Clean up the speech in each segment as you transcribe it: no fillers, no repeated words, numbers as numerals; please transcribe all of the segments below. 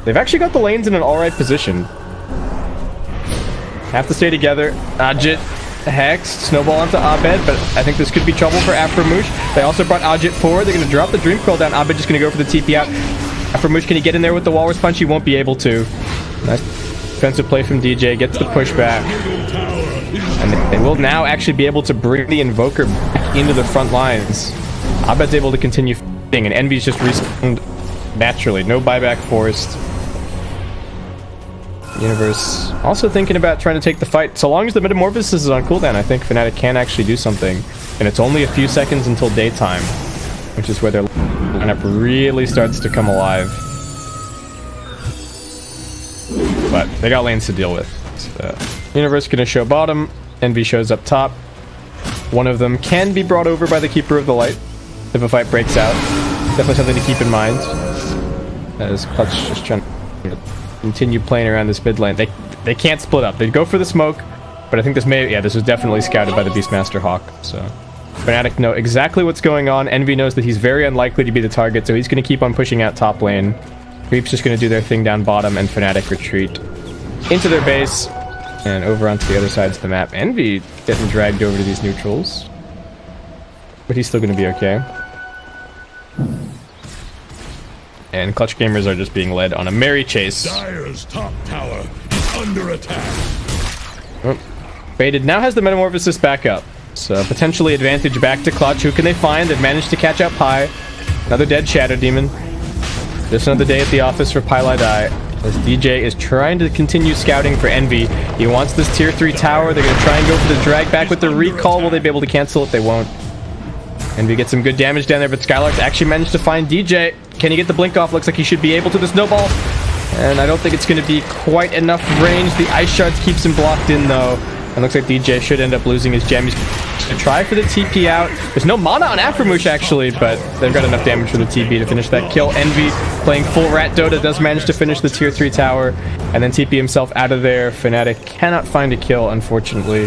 They've actually got the lanes in an alright position. Have to stay together. Ajit, Hex, snowball onto Abed, but I think this could be trouble for Aframoosh. They also brought Ajit forward. They're going to drop the Dream Coil down. Abed just going to go for the TP out. Aframoosh, can he get in there with the Walrus Punch? He won't be able to. Nice defensive play from DJ. Gets the pushback. And they will now actually be able to bring the Invoker back into the front lines. Abed's able to continue fighting, and Envy's just respawned naturally. No buyback forced. Universe also thinking about trying to take the fight. So long as the Metamorphosis is on cooldown, I think Fnatic can actually do something. And it's only a few seconds until daytime, which is where their lineup really starts to come alive. But they got lanes to deal with. So, Universe gonna show bottom. Envy shows up top. One of them can be brought over by the Keeper of the Light if a fight breaks out. Definitely something to keep in mind. As Clutch just trying to continue playing around this mid lane. They can't split up. They'd go for the smoke, but I think this may... Yeah, this was definitely scouted by the Beastmaster Hawk, so... Fnatic know exactly what's going on. Envy knows that he's very unlikely to be the target, so he's going to keep on pushing out top lane. Creep's just going to do their thing down bottom, and Fnatic retreat into their base, and over onto the other sides of the map. Envy getting dragged over to these neutrals, but he's still going to be okay. And Clutch Gamers are just being led on a merry chase. Dire's top tower is under attack. Oh, Baited now has the Metamorphosis back up, so potentially advantage back to Clutch. Who can they find? They've managed to catch up Pi. Another dead Shadow Demon. Just another day at the office for Pylai Die. As DJ is trying to continue scouting for Envy. He wants this tier 3 tower. They're going to try and go for the drag back with the recall. Will they be able to cancel it? They won't. Envy gets some good damage down there, but Skylark's actually managed to find DJ. Can he get the blink off? Looks like he should be able to. The snowball. And I don't think it's going to be quite enough range. The Ice Shards keeps him blocked in, though. And looks like DJ should end up losing his gem. He's going to try for the TP out. There's no mana on Aframoosh, actually, but they've got enough damage for the TP to finish that kill. Envy, playing full Rat Dota, does manage to finish the tier 3 tower. And then TP himself out of there. Fnatic cannot find a kill, unfortunately.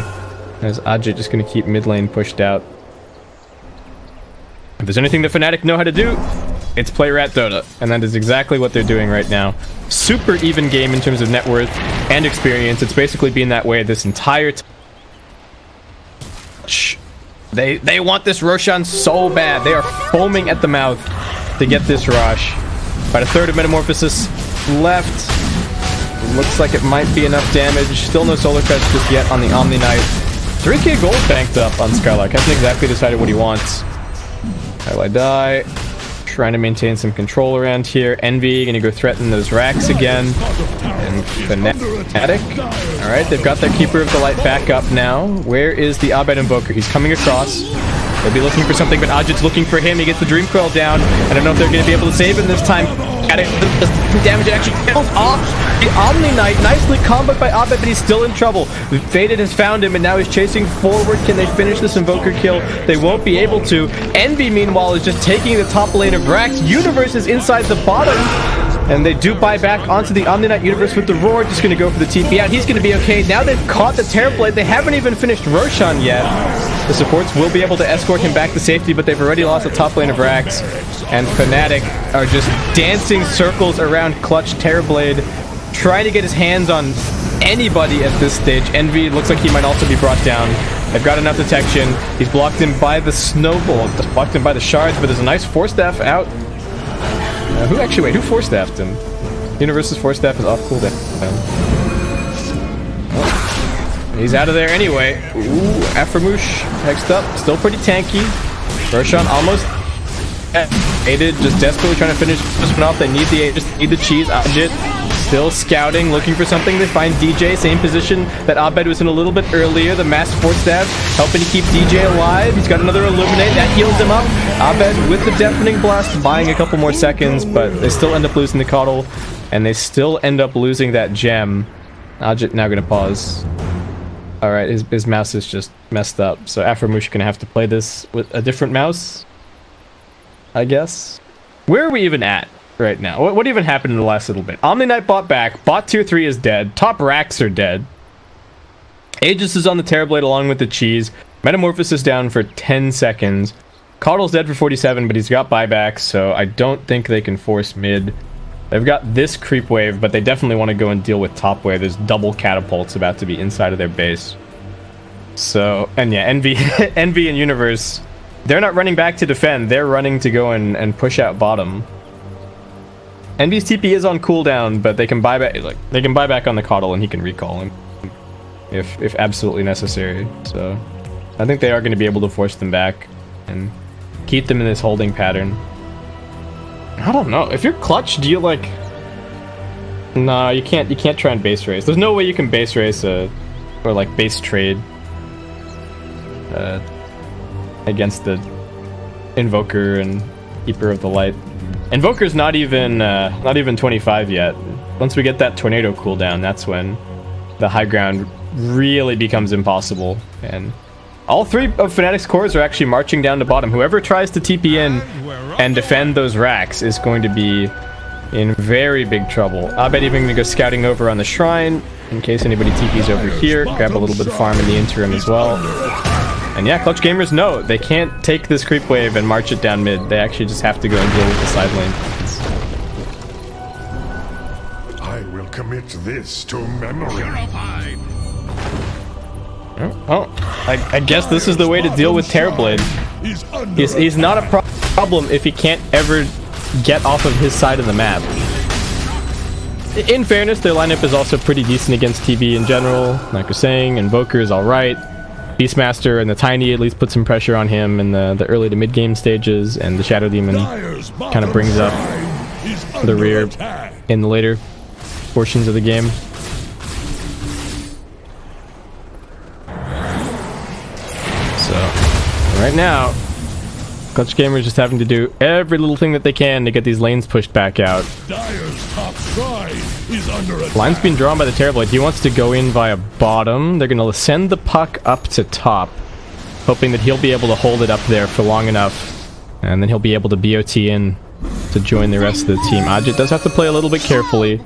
As Ajit just going to keep mid lane pushed out. If there's anything that Fnatic know how to do, it's play Rat Dota, and that is exactly what they're doing right now. Super even game in terms of net worth and experience. It's basically been that way this entire time. They want this Roshan so bad. They are foaming at the mouth to get this rush. About a third of Metamorphosis left. Looks like it might be enough damage. Still no Solar Crest just yet on the Omni Knight. 3k gold banked up on Skylark. Hasn't exactly decided what he wants. Pylai Die, trying to maintain some control around here. Envy gonna go threaten those racks again. And Fnatic. Alright, they've got their Keeper of the Light back up now. Where is the Abed Invoker? He's coming across. They'll be looking for something, but Ajit's looking for him. He gets the Dream Coil down. I don't know if they're gonna be able to save him this time. The damage actually kills off the Omni Knight. Nicely comboed by Abed, but he's still in trouble. Faded has found him, and now he's chasing forward. Can they finish this Invoker kill? They won't be able to. Envy, meanwhile, is just taking the top lane of Rax. Universe is inside the bottom, and they do buy back onto the Omni Knight. Universe with the Roar, just going to go for the TP out. He's going to be okay. Now they've caught the Terrorblade. They haven't even finished Roshan yet. The supports will be able to escort him back to safety, but they've already lost the top lane of Rax. And Fnatic are just dancing circles around Clutch Terrorblade, trying to get his hands on anybody at this stage. Envy looks like he might also be brought down. They've got enough detection. He's blocked him by the snowball, blocked him by the shards, but there's a nice Force Staff out. Who Force Staffed him? Universe's Force Staff is off cooldown. Oh. He's out of there anyway. Ooh, Aframoosh next up, still pretty tanky. Roshan almost aided, just desperately trying to finish this one off. They need the cheese. Ajit still scouting, looking for something. They find DJ, same position that Abed was in a little bit earlier. The Mass Force Staff helping to keep DJ alive. He's got another Illuminate that heals him up. Abed with the Deafening Blast, buying a couple more seconds, but they still end up losing the Coddle, and they still end up losing that gem. Ajit now gonna pause. Alright, his mouse is just messed up, so Aframoosh gonna have to play this with a different mouse, I guess. Where are we even at right now? What even happened in the last little bit? Omni Knight bought back. Bot tier 3 is dead. Top racks are dead. Aegis is on the Terrorblade along with the cheese. Metamorphosis down for 10 seconds. Coddle's dead for 47, but he's got buyback, so I don't think they can force mid. They've got this creep wave, but they definitely want to go and deal with top wave. There's double catapults about to be inside of their base. So, and yeah, Envy, Envy and Universe, they're not running back to defend. They're running to go and push out bottom. Envy's TP is on cooldown, but they can buy back, like, they can buy back on the Coddle and he can recall him if absolutely necessary. So, I think they are going to be able to force them back and keep them in this holding pattern. I don't know. If you're clutch, do you like... No, you can't try and base race. There's no way you can base race or like base trade against the Invoker and Keeper of the Light. Invoker's not even 25 yet. Once we get that tornado cooldown, that's when the high ground really becomes impossible. And all three of Fnatic's cores are actually marching down to bottom. Whoever tries to TP in and defend those racks is going to be in very big trouble. Abed even going to go scouting over on the shrine in case anybody TPs over here. Grab a little bit of farm in the interim as well. And yeah, Clutch Gamers know they can't take this creep wave and march it down mid. They actually just have to go and deal with the side lane. I will commit this to memory. Oh, I guess this is the way to deal with Terrorblade. He's not a problem if he can't ever get off of his side of the map. In fairness, their lineup is also pretty decent against TB in general. Like we're saying, Invoker is alright. Beastmaster and the Tiny at least put some pressure on him in the early to mid game stages, and the Shadow Demon kind of brings up the rear in the later portions of the game. So, right now, Clutch Gamers just having to do every little thing that they can to get these lanes pushed back out. Line's being drawn by the Terrorblade. He wants to go in via bottom. They're going to send the puck up to top, hoping that he'll be able to hold it up there for long enough, and then he'll be able to BOT in to join the rest of the team. Ajit does have to play a little bit carefully.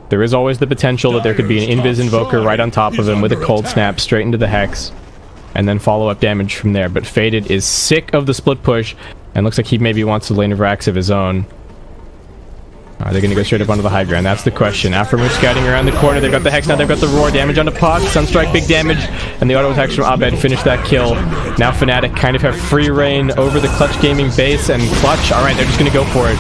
There is always the potential that there could be an Invis Invoker right on top of him with a Cold Snap straight into the Hex, and then follow-up damage from there. But Faded is sick of the split push, and looks like he maybe wants a lane of racks of his own. Are they going to go straight up onto the high ground? That's the question. Aftermove scouting around the corner. They've got the Hex now. They've got the Roar. Damage onto Puck. Sunstrike, big damage. And the auto attacks from Abed finish that kill. Now Fnatic kind of have free reign over the Clutch Gaming base, and Clutch, alright, they're just going to go for it.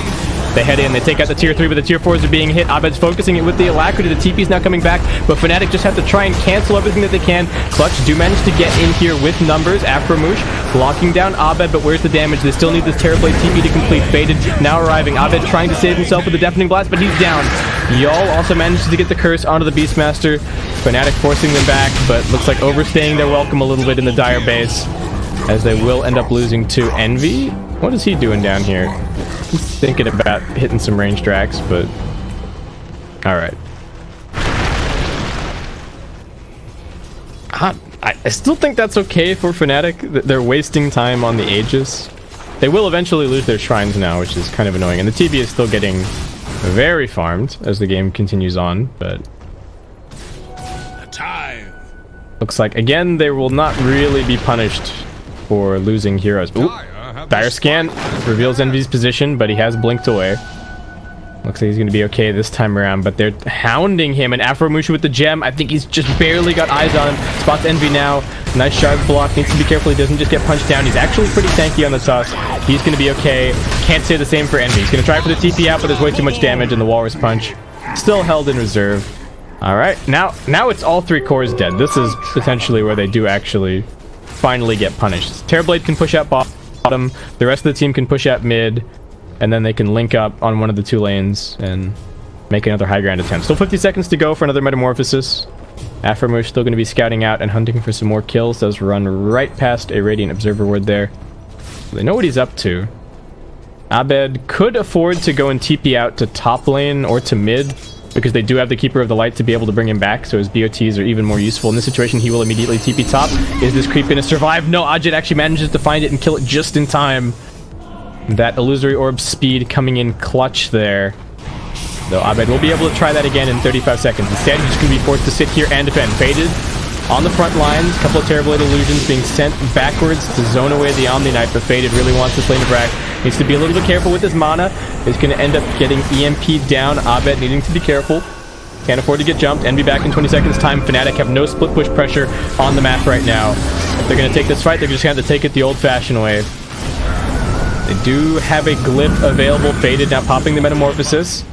They head in, they take out the tier 3, but the tier 4s are being hit. Abed's focusing it with the Alacrity. The TP's now coming back, but Fnatic just have to try and cancel everything that they can. Clutch do manage to get in here with numbers. Afromoosh locking down Abed, but where's the damage? They still need this Terrorblade TP to complete. Faded now arriving. Abed trying to save himself with the Deafening Blast, but he's down. Y'all also manages to get the curse onto the Beastmaster. Fnatic forcing them back, but looks like overstaying their welcome a little bit in the Dire base, as they will end up losing to Envy. What is he doing down here? He's thinking about hitting some range tracks, but alright. I still think that's okay for Fnatic. They're wasting time on the Aegis. They will eventually lose their shrines now, which is kind of annoying. And the TB is still getting very farmed as the game continues on, but looks like, again, they will not really be punished for losing heroes. Ooh. Dire Scan reveals Envy's position, but he has blinked away. Looks like he's going to be okay this time around, but they're hounding him. And Afromusha with the gem, I think he's just barely got eyes on him. Spots Envy now. Nice shard block. Needs to be careful he doesn't just get punched down. He's actually pretty tanky on the toss. He's going to be okay. Can't say the same for Envy. He's going to try for the TP out, but there's way too much damage, and the Walrus Punch still held in reserve. Alright, now it's all three cores dead. This is potentially where they do actually finally get punished. Terrorblade can push out bottom. The rest of the team can push out mid, and then they can link up on one of the two lanes and make another high ground attempt. Still 50 seconds to go for another Metamorphosis. Afromush still going to be scouting out and hunting for some more kills. Does run right past a Radiant Observer Ward there. They know what he's up to. Abed could afford to go and TP out to top lane or to mid, because they do have the Keeper of the Light to be able to bring him back, so his BOTs are even more useful. In this situation, he will immediately TP top. Is this creep going to survive? No, Ajit actually manages to find it and kill it just in time. That Illusory Orb speed coming in clutch there. Though Abed will be able to try that again in 35 seconds. Instead, he's just going to be forced to sit here and defend. Faded on the front lines. A couple of Terrorblade illusions being sent backwards to zone away the Omni Knight, but Faded really wants this lane of rack. Needs to be a little bit careful with his mana. is going to end up getting EMP'd down. Abed needing to be careful. Can't afford to get jumped. Envy back in 20 seconds time. Fnatic have no split push pressure on the map right now. If they're going to take this fight, they're just going to have to take it the old-fashioned way. They do have a glyph available. Faded now popping the Metamorphosis.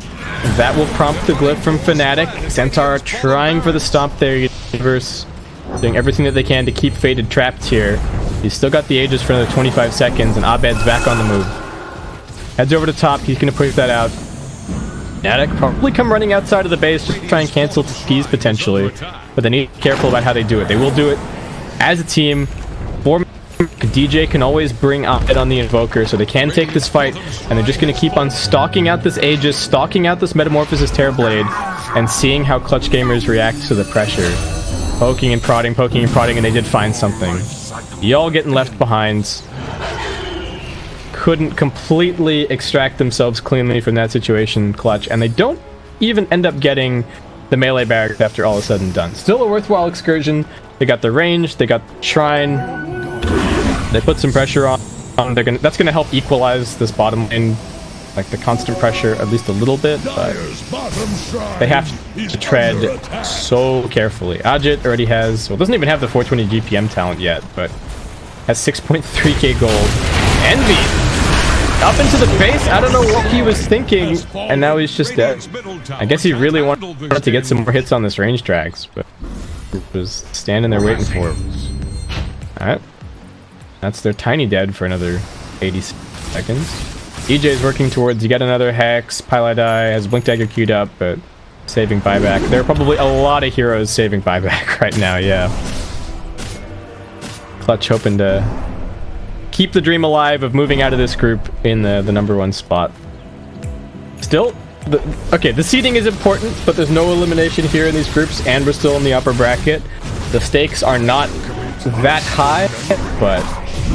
That will prompt the glyph from Fnatic. Centaur trying for the stomp there. Universe doing everything that they can to keep Faded trapped here. He's still got the Aegis for another 25 seconds, and Abed's back on the move. Heads over to top. He's going to push that out. Fnatic probably come running outside of the base just to try and cancel TPs potentially. But they need to be careful about how they do it. They will do it as a team. DJ can always bring Abed on the Invoker, so they can take this fight, and they're just going to keep on stalking out this Aegis, stalking out this Metamorphosis Terrorblade, and seeing how Clutch Gamers react to the pressure. Poking and prodding, and they did find something. Y'all getting left behind. Couldn't completely extract themselves cleanly from that situation, Clutch, and they don't even end up getting the melee barracks after all is said and done. Still a worthwhile excursion. They got the range, they got the shrine. They put some pressure on. That's gonna help equalize this bottom lane, like the constant pressure, at least a little bit. But they have to tread so carefully. Ajit already has, well, doesn't even have the 420 GPM talent yet, but has 6.3k gold. Envy up into the base. I don't know what he was thinking, and now he's just dead. I guess he really wanted to get some more hits on this range tracks, but was standing there waiting for him. All right. That's their tiny dead for another 80 seconds. EJ is working towards yet another Hex. Pylite has Blink Dagger queued up, but saving buyback. There are probably a lot of heroes saving buyback right now, yeah. Clutch hoping to keep the dream alive of moving out of this group in the #1 spot. Still, the seeding is important, but there's no elimination here in these groups, and we're still in the upper bracket. The stakes are not that high, but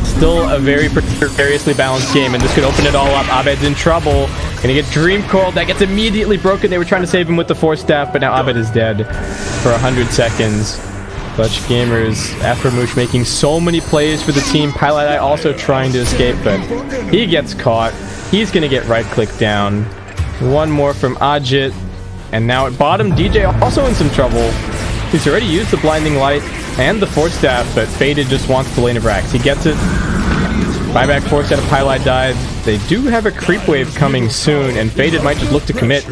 still a very precariously balanced game, and this could open it all up. Abed's in trouble. Gonna get Dream Coiled. That gets immediately broken. They were trying to save him with the Force Staff, but now Abed is dead for 100 seconds. Clutch Gamers, Afromoosh making so many plays for the team. Pylite also trying to escape, but he gets caught. He's gonna get right-clicked down. One more from Ajit, and now at bottom, DJ also in some trouble. He's already used the Blinding Light and the Force Staff, but Faded just wants the lane of Rax. He gets it. Buyback force out of Pylite died. They do have a creep wave coming soon, and Faded might just look to commit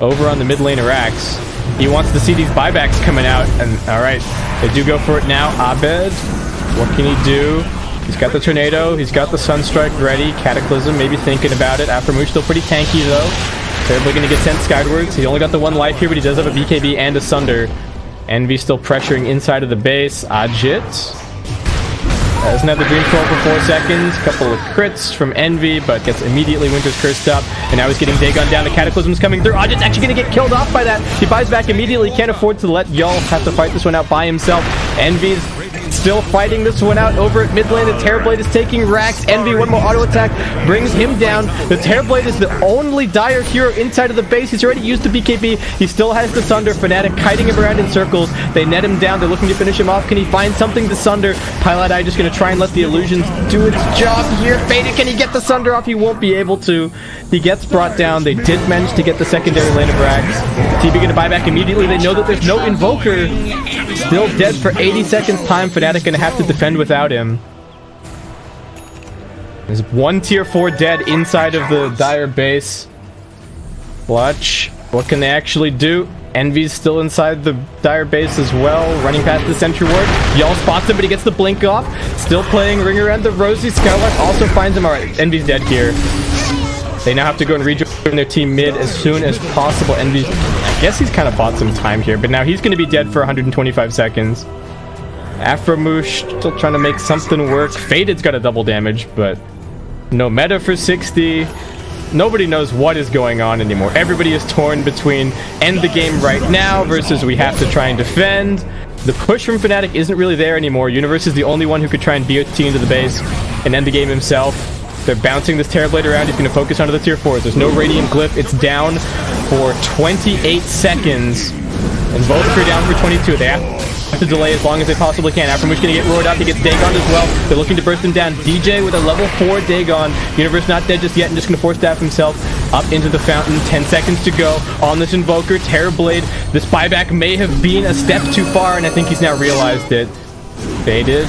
over on the mid lane of Rax. He wants to see these buybacks coming out, and alright, they do go for it now. Abed, what can he do? He's got the Tornado, he's got the Sunstrike ready. Cataclysm, maybe thinking about it. Afromoosh still pretty tanky though. Terribly gonna get sent skywards. He only got the 1 life here, but he does have a BKB and a Sunder. Envy still pressuring inside of the base. Ajit doesn't have the Dream Coil for 4 seconds. Couple of crits from Envy, but gets immediately Winter's Cursed up. And now he's getting Dagon down. The Cataclysm's coming through. Ajit's actually going to get killed off by that. He buys back immediately. Can't afford to let y'all have to fight this one out by himself. Envy's still fighting this one out over at mid lane. The Terrorblade is taking Rax. Envy, one more auto attack, brings him down. The Terrorblade is the only dire hero inside of the base. He's already used the BKB. He still has the Sunder. Fnatic kiting him around in circles. They net him down. They're looking to finish him off. Can he find something to Sunder? Pylite just going to try and let the illusions do its job here. Faded, can he get the Sunder off? He won't be able to. He gets brought down. They did manage to get the secondary lane of Rax. TB going to buy back immediately. They know that there's no Invoker. Still dead for 80 seconds time. Fnatic going to have to defend without him. There's one tier 4 dead inside of the dire base. Clutch, what can they actually do? Envy's still inside the dire base as well, running past the sentry ward. Y'all spots him, but he gets the blink off. Still playing Ring Around the Rosy. Skylark also finds him. Alright, Envy's dead here. They now have to go and rejoin their team mid as soon as possible. Envy's, I guess he's kind of bought some time here, but now he's going to be dead for 125 seconds. Afromoosh still trying to make something work. Faded's got a double damage, but no meta for 60. Nobody knows what is going on anymore. Everybody is torn between end the game right now versus we have to try and defend. The push from Fnatic isn't really there anymore. Universe is the only one who could try and BOT into the base and end the game himself. They're bouncing this Terrorblade around. He's going to focus onto the tier 4s. There's no Radiant Glyph. It's down for 28 seconds. And both are down for 22. They have to delay as long as they possibly can. Afromush gonna get roared up. He gets Dagon as well. They're looking to burst him down. DJ with a level 4 Dagon. Universe not dead just yet and just gonna force staff himself up into the fountain. 10 seconds to go on this Invoker. Terrorblade. This buyback may have been a step too far, and I think he's now realized it. Faded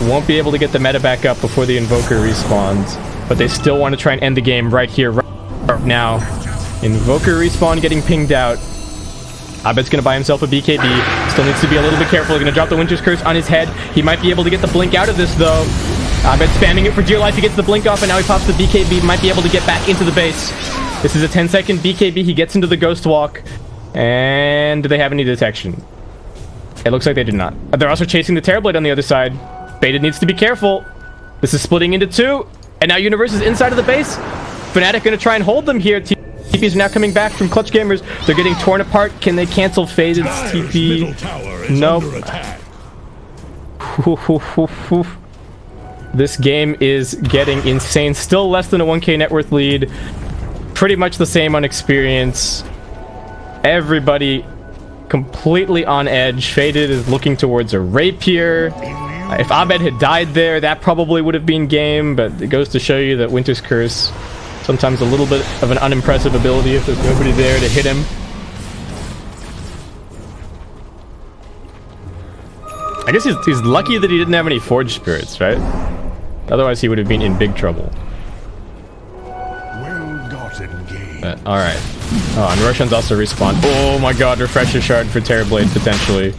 won't be able to get the meta back up before the Invoker respawns, but they still want to try and end the game right here, right now. Invoker respawn getting pinged out. Abed's gonna buy himself a BKB. Still needs to be a little bit careful. Gonna drop the Winter's Curse on his head. He might be able to get the blink out of this though. Abed spamming it for dear life. He gets the blink off and now he pops the BKB. Might be able to get back into the base. This is a 10-second BKB. He gets into the Ghost Walk. And do they have any detection? It looks like they did not. They're also chasing the Terrorblade on the other side. Baited needs to be careful. This is splitting into 2. And now Universe is inside of the base. Fnatic gonna try and hold them here. TPs are now coming back from Clutch Gamers. They're getting torn apart. Can they cancel Faded's TP? Nope. This game is getting insane. Still less than a 1k net worth lead. Pretty much the same on experience. Everybody completely on edge. Faded is looking towards a rapier. If Abed had died there, that probably would have been game, but it goes to show you that Winter's Curse, sometimes a little bit of an unimpressive ability if there's nobody there to hit him. I guess he's lucky that he didn't have any Forge Spirits, right? Otherwise he would have been in big trouble. But, alright. Oh, and Roshan's also respawned. Oh my god, Refresher Shard for Terrorblade, potentially.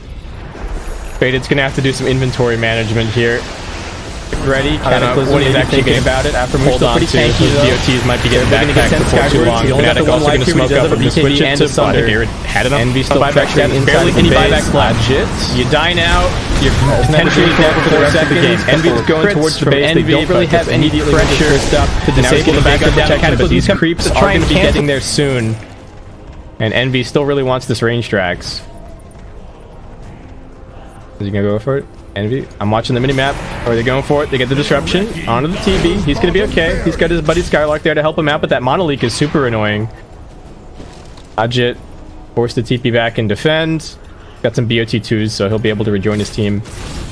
Faded's gonna have to do some inventory management here. Ready? I don't know what he's actually thinking about it. Afromush still pretty tanky though. DOTs might be getting backpacked before too long. Fnatic also gonna smoke up. We're gonna switch it to Thunder. Had it on. Envy still buyback down. Barely any buybacks left. You die now. You're potentially dead for the rest of the game. Envy's going towards the base. They don't really have any pressure to disable the backup protection, but these creeps are going to be getting there soon. And Envy still really wants this range Drax. Is he gonna go for it? Envy? I'm watching the minimap. Are they going for it? They get the disruption onto the TB. He's gonna be okay. He's got his buddy Skylark there to help him out, but that Monoleak is super annoying. Ajit forced the TP back and defend. Got some BOT2s, so he'll be able to rejoin his team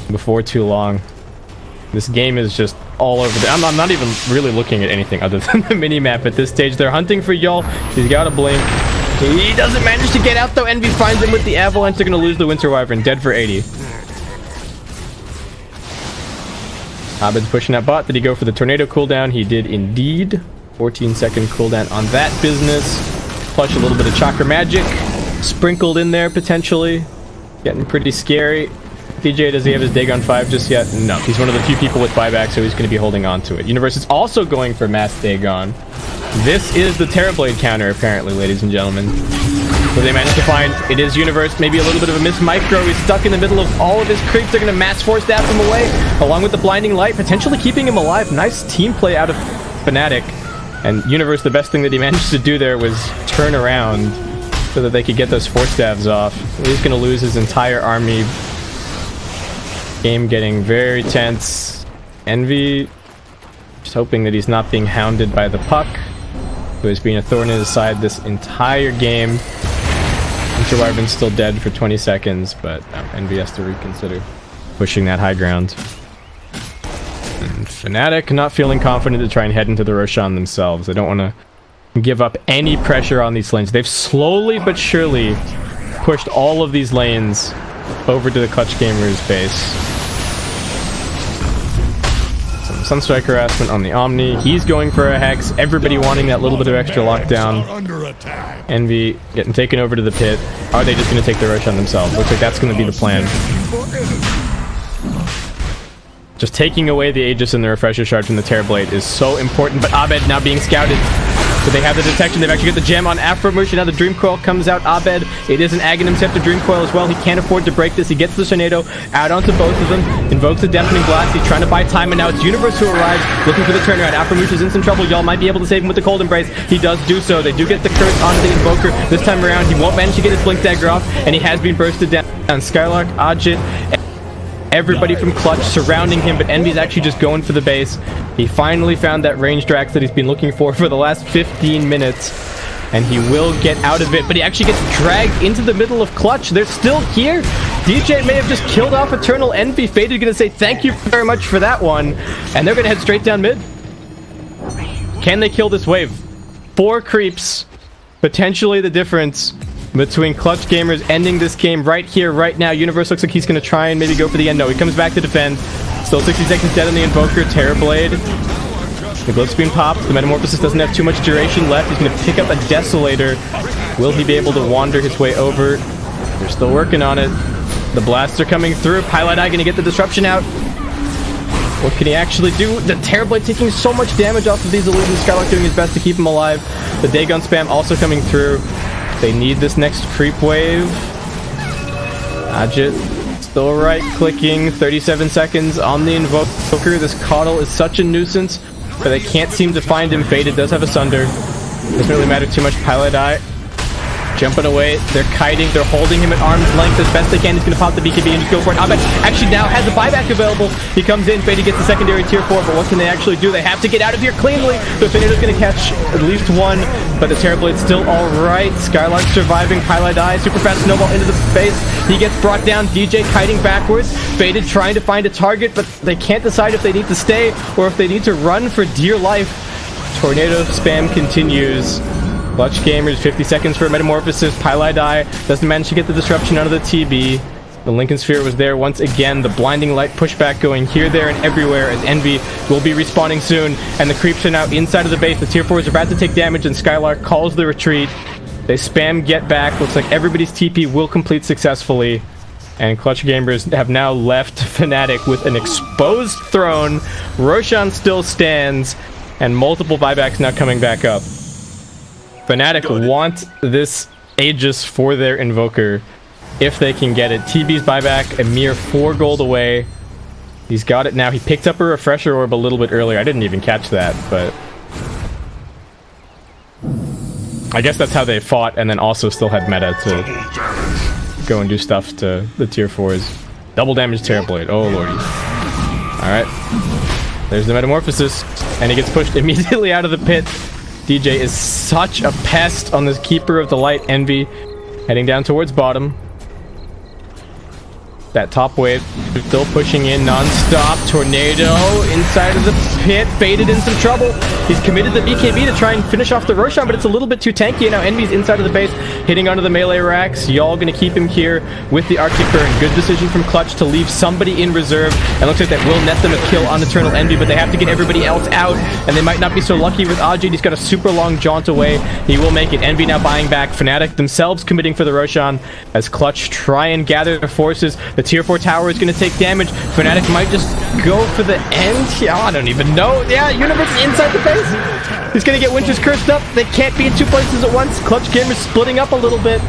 before too long. This game is just all over the... I'm not even really looking at anything other than the minimap at this stage. They're hunting for y'all. He's got a blink. He doesn't manage to get out though. Envy finds him with the Avalanche. They're gonna lose the Winter Wyvern. Dead for 80. Abed's pushing that bot. Did he go for the tornado cooldown? He did indeed. 14-second cooldown on that business. Plus a little bit of chakra magic sprinkled in there potentially. Getting pretty scary. DJ, does he have his Dagon 5 just yet? No. He's one of the few people with buyback, so he's going to be holding on to it. Universe is also going for Mass Dagon. This is the Terrorblade counter, apparently, ladies and gentlemen. So they managed to find, it is Universe, maybe a little bit of a miss micro. He's stuck in the middle of all of his creeps. They're going to mass force stab him away, along with the blinding light, potentially keeping him alive. Nice team play out of Fnatic. And Universe, the best thing that he managed to do there was turn around so that they could get those force stabs off. He's going to lose his entire army. Game getting very tense. Envy just hoping that he's not being hounded by the puck, who has been a thorn in his side this entire game. Winter Wyvern's still dead for 20 seconds, but Envy has to reconsider pushing that high ground. And Fnatic not feeling confident to try and head into the Roshan themselves. They don't want to give up any pressure on these lanes. They've slowly but surely pushed all of these lanes over to the Clutch Gamers base. Some Sunstrike harassment on the Omni. He's going for a Hex. Everybody wanting that little bit of extra lockdown. Envy getting taken over to the pit. Are they just going to take the Roshan themselves? Looks like that's going to be the plan. Just taking away the Aegis and the Refresher Shard from the Terrorblade is so important, but Abed now being scouted. So they have the detection. They've actually got the gem on Afromush. Now the Dream Coil comes out. Abed, it is an Aghanim Scepter Dream Coil as well. He can't afford to break this. He gets the tornado out onto both of them. Invokes the Deafening Blast. He's trying to buy time, and now it's Universe who arrives, looking for the turnaround. Afromush is in some trouble. Y'all might be able to save him with the Cold Embrace. He does do so. They do get the curse onto the Invoker. This time around, he won't manage to get his Blink Dagger off, and he has been bursted down. Skylark, Ajit, everybody from Clutch surrounding him, but Envy's actually just going for the base. He finally found that range Drax that he's been looking for the last 15 minutes, and he will get out of it, but he actually gets dragged into the middle of Clutch. They're still here. DJ may have just killed off Eternal Envy. Faded gonna say thank you very much for that one. And they're gonna head straight down mid. Can they kill this wave? 4 creeps. Potentially the difference between Clutch Gamers ending this game right here, right now. Universe looks like he's gonna try and maybe go for the end. No, he comes back to defend. Still 60 seconds dead on the Invoker. Terrorblade. The Glove Screen pops. The Metamorphosis doesn't have too much duration left. He's gonna pick up a Desolator. Will he be able to wander his way over? They're still working on it. The blasts are coming through. Pilot Eye gonna get the disruption out. What can he actually do? The Terrorblade taking so much damage off of these illusions. Skylark doing his best to keep him alive. The Dagon spam also coming through. They need this next creep wave. Ajit still right-clicking. 37 seconds on the Invoker. This Caudal is such a nuisance, but they can't seem to find him. Faded does have a Sunder. Doesn't really matter too much. Pilot Eye jumping away. They're kiting. They're holding him at arm's length as best they can. He's going to pop the BKB and just go for it. Abed actually now has a buyback available. He comes in. Faded gets the secondary tier 4, but what can they actually do? They have to get out of here cleanly. The Tornado's going to catch at least one, but the Terrorblade's still all right. Skylark surviving. Pilot Eye. Super fast snowball into the space. He gets brought down. DJ kiting backwards. Faded trying to find a target, but they can't decide if they need to stay or if they need to run for dear life. Tornado spam continues. Clutch Gamers, 50 seconds for a Metamorphosis. Pilot Eye doesn't manage to get the disruption out of the TB. The Lincoln Sphere was there once again. The blinding light pushback going here, there, and everywhere as Envy will be respawning soon. And the creeps are now inside of the base. The tier 4 is about to take damage and Skylark calls the retreat. They spam get back. Looks like everybody's TP will complete successfully. And Clutch Gamers have now left Fnatic with an exposed throne. Roshan still stands. And multiple buybacks now coming back up. Fnatic want this Aegis for their Invoker if they can get it. TB's buyback a mere 4 gold away. He's got it now. He picked up a Refresher Orb a little bit earlier. I didn't even catch that, but I guess that's how they fought and then also still had meta to go and do stuff to the tier 4s. Double damage Terrorblade. Oh lordy. Alright. There's the Metamorphosis. And he gets pushed immediately out of the pit. DJ is such a pest on this Keeper of the Light Envy. Heading down towards bottom. That top wave still pushing in non-stop. Tornado inside of the pit. Faded in some trouble. He's committed the BKB to try and finish off the Roshan, but it's a little bit too tanky. And now Envy's inside of the base, hitting onto the melee racks. Y'all gonna keep him here with the Arctic Burn. Good decision from Clutch to leave somebody in reserve. And looks like that will net them a kill on Eternal Envy, but they have to get everybody else out. And they might not be so lucky with Ajit. He's got a super long jaunt away. He will make it. Envy now buying back. Fnatic themselves committing for the Roshan as Clutch try and gather their forces. The tier 4 tower is going to take damage. Fnatic might just go for the end. Yeah, I don't even know. Yeah, Universe is inside the base. He's going to get Winter's cursed up. They can't be in 2 places at once. Clutch Gamers splitting up a little bit.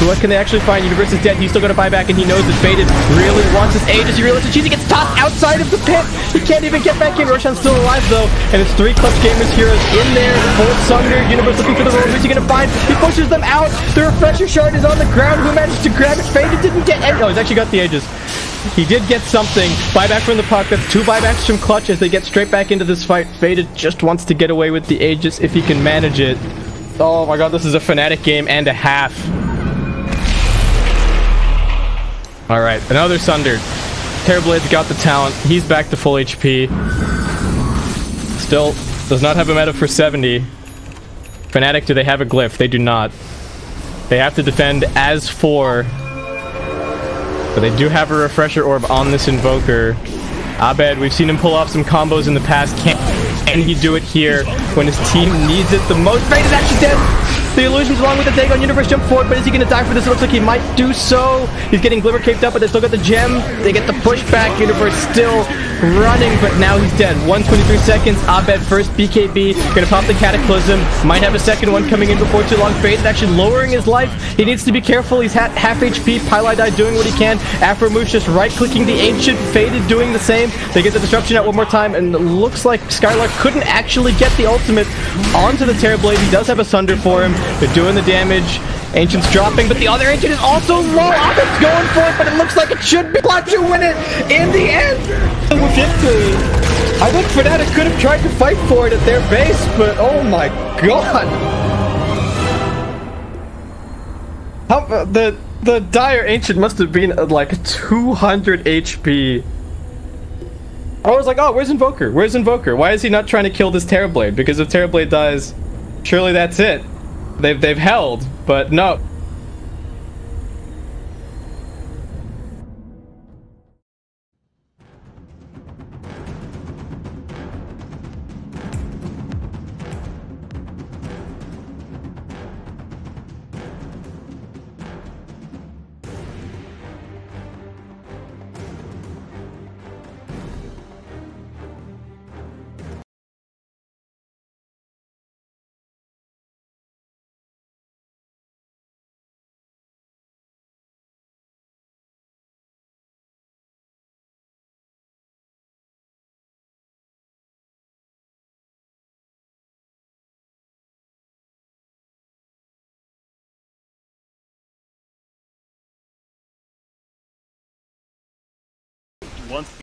So what can they actually find? Universe is dead. He's still going to buy back, and he knows that Faded really wants his Aegis. He realizes he gets tossed outside of the pit. He can't even get back in. Roshan's still alive, though. And it's 3 Clutch Gamers heroes in there. Full Sunder. Universe looking for the road. Who's he going to find? He pushes them out. The Refresher Shard is on the ground. Who managed to grab it? Faded didn't get any. Oh, he's actually got the Aegis. He did get something. Buyback from the puck. That's 2 buybacks from Clutch as they get straight back into this fight. Faded just wants to get away with the Aegis if he can manage it. Oh my god, this is a Fnatic game and a half. Alright, another Sunder. Terrorblade's got the talent. He's back to full HP. Still does not have a meta for 70. Fnatic, do they have a glyph? They do not. They have to defend as 4. But they do have a Refresher Orb on this Invoker. Abed, we've seen him pull off some combos in the past. Can he do it here when his team needs it the most? Fade is actually dead! The illusions along with the Dagon Universe jump forward, but is he going to die for this? It looks like he might do so. He's getting Glimmer caped up, but they still got the gem. They get the pushback. Universe still running, but now he's dead. 123 seconds. Abed first BKB. Going to pop the Cataclysm. Might have a second one coming in before too long. Fade is actually lowering his life. He needs to be careful. He's half HP. Pilot Eye doing what he can. Afromush just right-clicking the Ancient. Faded doing the same. They get the disruption out one more time, and it looks like Skylark couldn't actually get the ultimate onto the Terrorblade. He does have a Sunder for him. They're doing the damage. Ancient's dropping, but the other Ancient is also low. Abed's going for it, but it looks like it should be Clutch who win it in the end. With victory. I think Fnatic could have tried to fight for it at their base, but oh my god. How the Dire Ancient must have been at like 200 HP. I was like, oh, where's Invoker? Where's Invoker? Why is he not trying to kill this Terrorblade? Because if Terrorblade dies, surely that's it. They've held, but no. Once